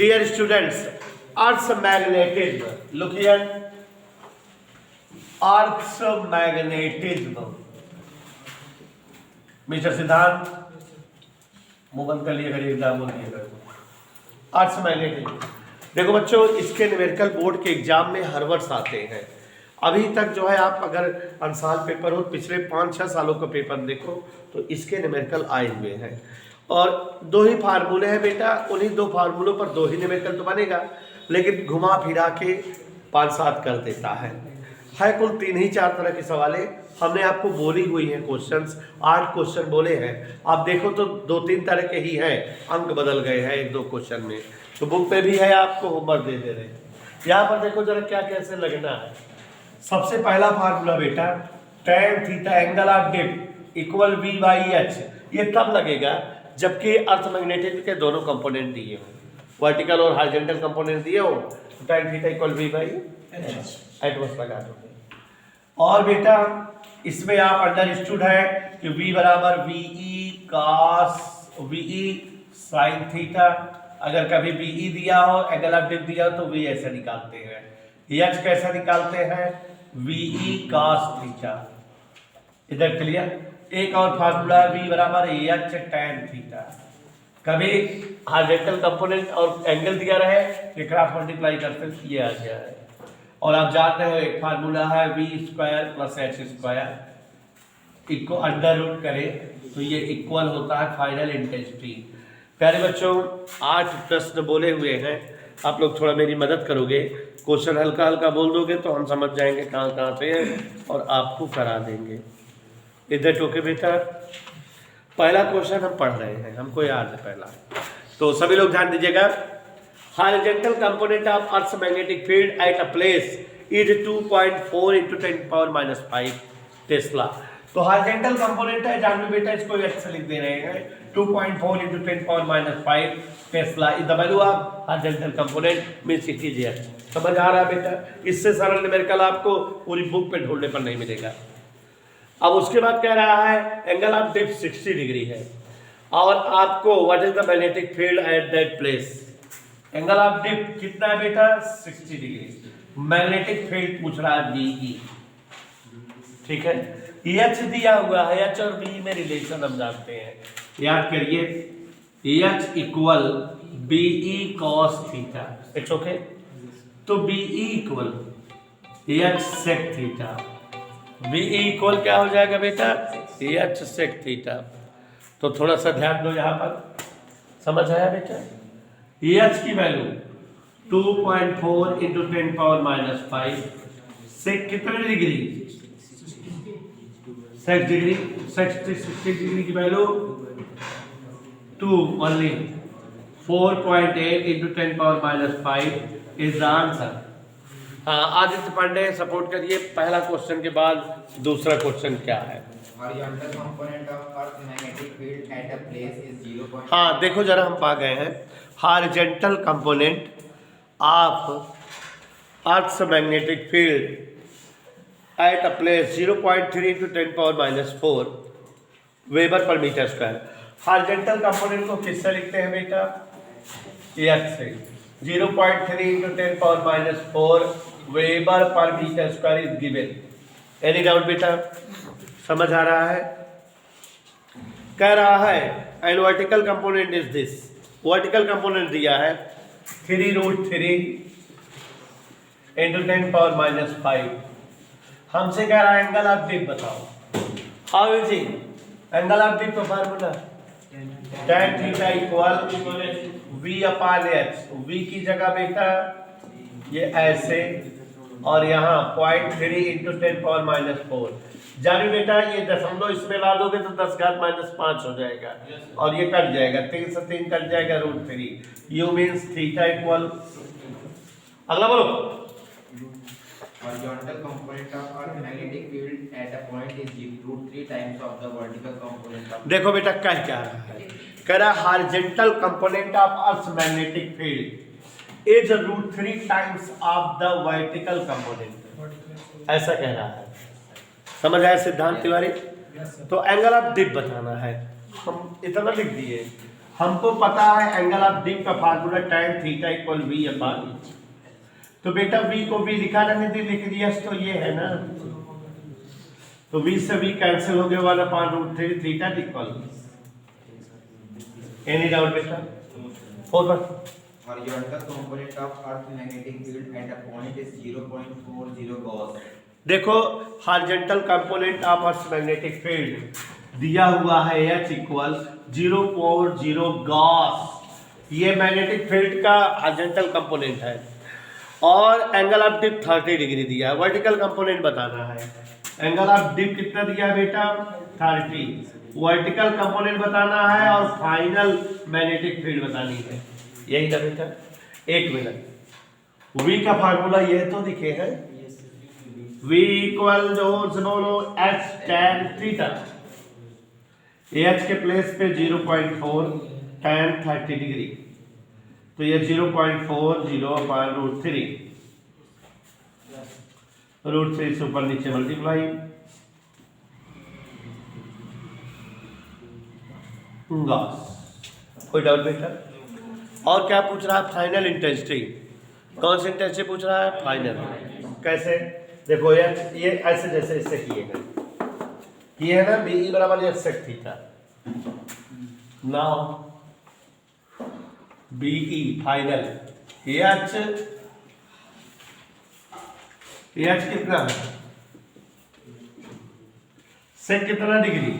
Dear students, Earth's magnetism. Look here. Earth's magnetism. Mister सिद्धांत मुंह बंद कर लिए करिए, एग्जाम बोल दिए। अर्थ मैग्नेटिज्म, देखो बच्चों, इसके न्यूमेरिकल बोर्ड के एग्जाम में हर वर्ष आते हैं। अभी तक जो है आप अगर अनसाल पेपर हो, पिछले 5-6 सालों का पेपर देखो तो इसके न्यूमेरिकल आए हुए हैं। और 2 ही फार्मूले हैं बेटा, उन्हीं 2 फार्मूलों पर 2 ही न्यूमेरिकल तो बनेगा, लेकिन घुमा फिरा के 5-7 कर देता है कुल 3 ही 4 तरह के सवालें हमने आपको बोली हुई हैं। क्वेश्चंस 8 क्वेश्चन बोले हैं, आप देखो तो 2-3 तरह के ही हैं, अंक बदल गए हैं 1-2 क्वेश्चन में, तो बुक पे भी है, आपको होमवर्क दे दे रहे हैं। यहाँ पर देखो जरा क्या कैसे लगना है। सबसे पहला फार्मूला बेटा, tan theta angle of dip equal V/H, ये तब लगेगा जबकि अर्थ मैग्नेटिज्म के दोनों कंपोनेंट दिए हो, वर्टिकल और हॉरिजॉन्टल कंपोनेंट दिए हो, tan theta equal V/H Atmos लगा दो। और बेटा इसमें आप अंडरस्टूड है कि V बराबर VE cos VE sin theta, अगर कभी VE दिया हो, एंगल ऑफ डिप दिया हो तो V ऐसे निकालते हैं। H कैसा निकालते हैं? VE cos theta. इधर क्लियर। एक और फार्मूला V बराबर H tan थीटा। कभी हॉरिजॉन्टल कंपोनेंट और एंगल दिया रहे, ये क्रॉस मल्टीप्लाई करते ये आ गया है। और आप जानते हो एक फार्मूला है V² + H² इनको अंडर रूट करें तो ये इक्वल होता है फाइनल इंटेंसिटी। प्यारे बच्चों, 8 प्रश्न बोले हुए हैं, आप लोग थोड़ा मेरी मदद करोगे, क्वेश्चन हल्का हल्का बोल दोगे तो हम समझ जाएंगे कहाँ कहाँ से हैं और आपको करा देंगे। इधर टोके बेटा, पहला क्वेश्चन हम पढ़ रहे हैं, हमको याद है पहला, तो सभी लोग ध्यान दीजिएगा। Horizontal component of Earth's magnetic field at a place is 2.4 × 10⁻⁵ Tesla. तो हॉरिजॉन्टल कंपोनेंट है, जान लो बेटा, इसको ऐसे लिख दे रहे हैं 2.4 × 10⁻⁵ Tesla is the value of horizontal component means it is here. समझ आ रहा है बेटा? इससे सरल न्यूमेरिकल आपको पूरी बुक पे ढूंढने पर नहीं मिलेगा। अब उसके बाद कह रहा है एंगल ऑफ डिप 60 डिग्री है और आपको what is the magnetic field at that place. Angle of dip कितना है बेटा? 60 डिग्री। मैग्नेटिक फील्ड पूछ रहा है BE, ठीक है। H दिया हुआ है, H और B में रिलेशन हम जानते हैं, याद करिए, H equal BE cos theta, it's okay. तो BE equal H sec theta, BE equal क्या हो जाएगा बेटा? H sec theta. तो थोड़ा सा ध्यान दो यहाँ पर, समझ आया बेटा? H की वैल्यू 2.4 × 10⁻⁵, सेक कितने डिग्री? 60 डिग्री। 60 डिग्री की value 2 only 4.8 × 10⁻⁵ is the answer. Aditya Pandey support करिए, पहला क्वेश्चन के बाद दूसरा क्वेश्चन क्या है? Horizontal component of Earth magnetic field at a place is 0. हाँ देखो जरा, हम पा गए हैं horizontal component of earth's magnetic field at a place 0.3 × 10⁻⁴ weber पर मीटर स्क्वायर। हॉरिजॉन्टल कंपोनेंट को किससे लिखते हैं बेटा? H से। 0.3 × 10⁻⁴ वेबर पर metre square is given. Any doubt बेटा? समझ आ रहा है? कह रहा है and vertical component is this, vertical component दिया है 3√3 × 10⁻⁵। हमसे कह रहा है एंगल ऑफ डिप बताओ। How is it? Angle of dip का formula tan theta equal V/H। V की जगह बेटा ये ऐसे और यहाँ 0.3 × 10⁻⁴। जानी बेटा, ये दशमलव इसमें ला दोगे तो 10⁻⁵ हो जाएगा और ये कट जाएगा, 3 से 3 कट जाएगा, √3। यू मीन्स थीटा इक्वल, अगला बोलो। Horizontal component of Earth magnetic field at a point is √3 times of the vertical component of. देखो बेटा कह क्या रहा है, कह रहा है horizontal component of earth magnetic field is √3 times of the vertical component, ऐसा कह रहा है। समझ आया सिद्धांत तिवारी? तो एंगल ऑफ डिप बताना है, हम इतना लिख दिए हमको पता है एंगल ऑफ डिप का formula tan theta equal v upon h। तो बेटा v को v लिखा ना, नहीं लिख दिया तो ये है ना, तो v से v कैंसिल हो गया 1/√3 थीटा इक्वल। एनी डाउट बेटा? और Horizontal component of Earth magnetic field at a point is 0.40 Gauss. देखो horizontal component of earth magnetic field दिया हुआ है h इक्वल 0.0 गॉस। ये मैग्नेटिक फील्ड का हॉरिजॉन्टल कंपोनेंट है और एंगल ऑफ डिप 30 डिग्री दिया है। वर्टिकल कंपोनेंट बताना है। एंगल ऑफ डिप कितना दिया है बेटा? 30। वर्टिकल कंपोनेंट बताना है और फाइनल मैग्नेटिक फील्ड बतानी है। यही ना बेटा? एक मिनट। v का फार्मूला ये तो दिखे हैं, v इक्वल जो से बोलो h tan थीटा। h के प्लेस पे 0.4 tan 30 डिग्री, तो ये 0.40/√3 √3 से ऊपर नीचे मल्टीप्लाई गॉस। कोई डाउट बेटा? और क्या पूछ रहा है? Final intensity. कौन सी इंटेंसिटी पूछ रहा है? फाइनल। कैसे? देखो ये ऐसे जैसे इससे किए है ना, बी बराबर ये sec theta. Now be final H कितना है? सेक कितना डिग्री?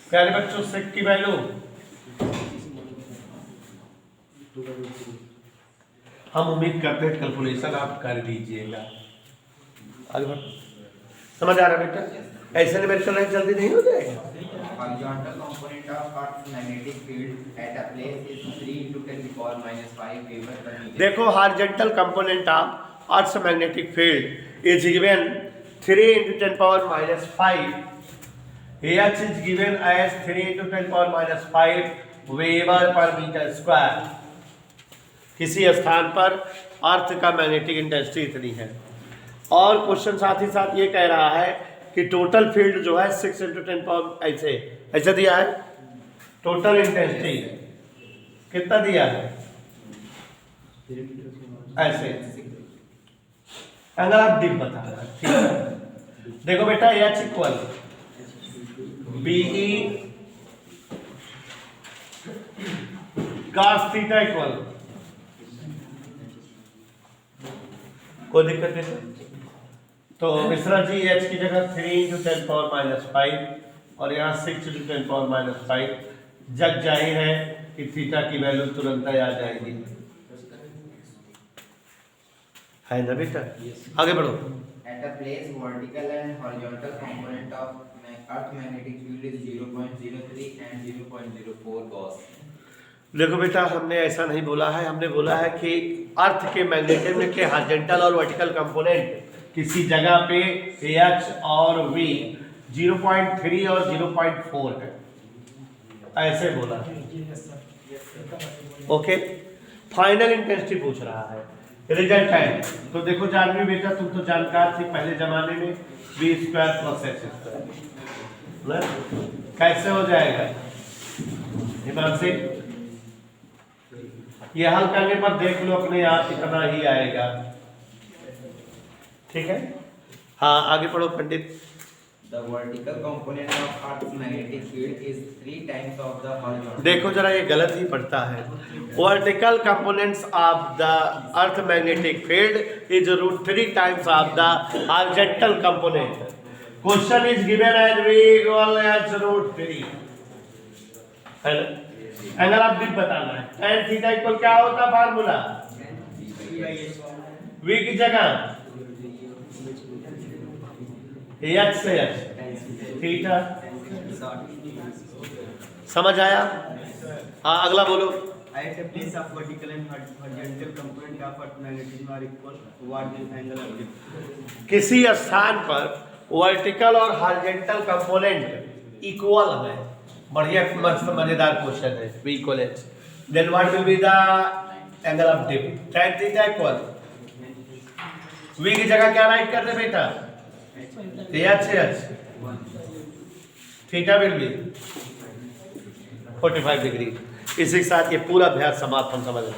प्यारे बच्चों सेक की वैल्यू हम उम्मीद करते हैं कैलकुलेशन आप कर दीजिएगा। आगे बढ़। समझ आ रहा है बेटा? ऐसे में मेरे चलने जल्दी नहीं हो जाएगा। Horizontal component of Earth's magnetic field at a place is 3 × 10⁻⁵ Weber per meter. देखो horizontal component of earth magnetic field is given 3 × 10⁻⁵। H is given as 3 × 10⁻⁵ weber पर मीटर स्क्वायर। किसी स्थान पर अर्थ का मैग्नेटिक इंटेंसिटी इतनी है। और क्वेश्चन साथ ही साथ ये कह रहा है कि टोटल फील्ड जो है 6 × 10 ऐसे दिया है। टोटल इंटेंसिटी कितना दिया है? ऐसे। एंगल ऑफ डिप बता रहा है। ठीक है, देखो बेटा H equal BE cos theta equal, कोई दिक्कत नहीं। तो मिश्रा जी h की जगह 3 × 10⁻⁵ और यहाँ 6 × 10⁻⁵। जग जाहिर है कि थीटा की वैल्यू तुरंत आ जाएगी, है ना बेटा? आगे बढ़ो। At a place, vertical and horizontal component of Earth magnetic field is 0.03 and 0.04 Gauss. देखो बेटा हमने ऐसा नहीं बोला है, हमने बोला है कि अर्थ के मैग्नेटिज्म के हॉरिजॉन्टल और वर्टिकल कंपोनेंट किसी जगह पे H और V 0.3 और 0.4 है, ऐसे बोला। ओके, फाइनल इंटेंसिटी पूछ रहा है, रिजल्ट है। तो देखो जानवी बेटा, तुम तो जानकार थी पहले जमाने में, v² + x²। कैसे हो जाएगा ध्यान से? ये हल करने पर देख लो अपने आप इतना ही आएगा। ठीक है, हाँ आगे पढ़ो पंडित। The vertical component of Earth's magnetic field is 3 times of the horizontal. देखो जरा ये गलत ही पढ़ता है। Vertical components of the earth magnetic field is √3 times of the horizontal component. Question is given as v = √3। है ना? एंगल ऑफ डिप बताना है। tan थीटा इक्वल क्या होता फार्मूला? v की जगह h से h थीटा। समझ आया? हाँ अगला बोलो। At a place of vertical and horizontal component of earth magnetism are equal, what is angle of dip? किसी स्थान पर वर्टिकल और हॉरिजॉन्टल कंपोनेंट इक्वल है। बढ़िया मस्त मजेदार क्वेश्चन है। v equal h, then what will be the angle of dip? tan theta equal v की जगह क्या राइट कर दे बेटा? h से h theta will be 45 degree. इसी के साथ ये पूरा अभ्यास समाप्त हम समझ लें।